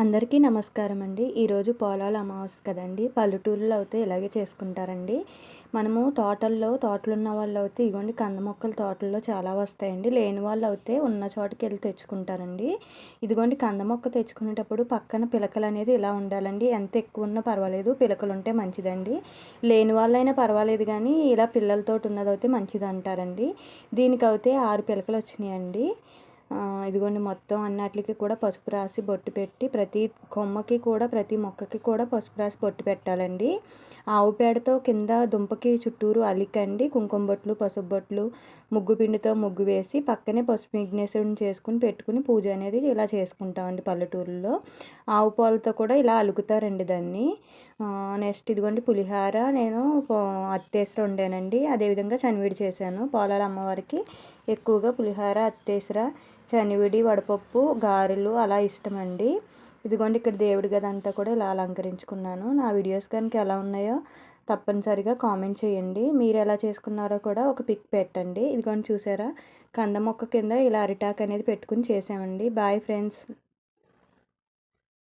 అందరికీ నమస్కారం అండి. ఈరోజు పోలాల అమావాస్య కదండీ! పల్లెటూరులో అయితే ఇలాగే చేసుకుంటారండి. మనము తోటలున్న వాళ్ళైతే ఇగోండి కంద మొక్కలు తోటల్లో చాలా వస్తాయండి. లేని వాళ్ళైతే ఉన్న చోటుకెళ్ళి తెచ్చుకుంటారండి. ఇదిగోండి కంద మొక్క తెచ్చుకునేటప్పుడు పక్కన పిలకలనేది ఇలా ఉండాలండి. ఎంత ఎక్కువున్నా పర్వాలేదు, పిలకలుంటే మంచిదండి. లేని వాళ్ళైనా పర్వాలేదు గానీ, ఇలా పిల్లలతోటి ఉన్నదైతే మంచిదంటారండి. దీనికైతే 6 పిలకలొచ్చినాయండి. ఇదిగోండి మొత్తం అన్నిట్లికి కూడా పసుపు రాసి బొట్టు పెట్టి ప్రతి కొమ్మకి కూడా ప్రతి మొక్కకి కూడా పసుపు రాసి బొట్టు పెట్టాలండి. ఆవు పేడతో కింద దుంపకి చుట్టూరు అలికండి కుంకుమ బొట్లు, పసుపు బొట్లు, ముగ్గు పిండితో ముగ్గు వేసి పక్కనే పసుపు విఘ్నేశ్వరుని చేసుకుని పెట్టుకుని పూజ అనేది ఇలా చేసుకుంటామండి పల్లెటూరులో. ఆవు పాలతో కూడా ఇలా అలుకుతారండి దాన్ని. నెక్స్ట్ ఇదిగోండి పులిహార నేను అత్తేసర వండానండి. అదేవిధంగా చనివిడి చేశాను. పోలాల అమ్మవారికి ఎక్కువగా పులిహార, అత్తేసర, చనివిడి, వడపప్పు, గారెలు అలా ఇష్టమండి. ఇదిగోండి ఇక్కడ దేవుడి గది అంతా కూడా ఇలా అలంకరించుకున్నాను. నా వీడియోస్ కనుక ఎలా ఉన్నాయో తప్పనిసరిగా కామెంట్ చేయండి. మీరు ఎలా చేసుకున్నారో కూడా ఒక పిక్ పెట్టండి. ఇదిగోండి చూసారా, కంద మొక్క కింద ఇలా అరిటాకు అనేది పెట్టుకుని చేసామండి. Bye friends.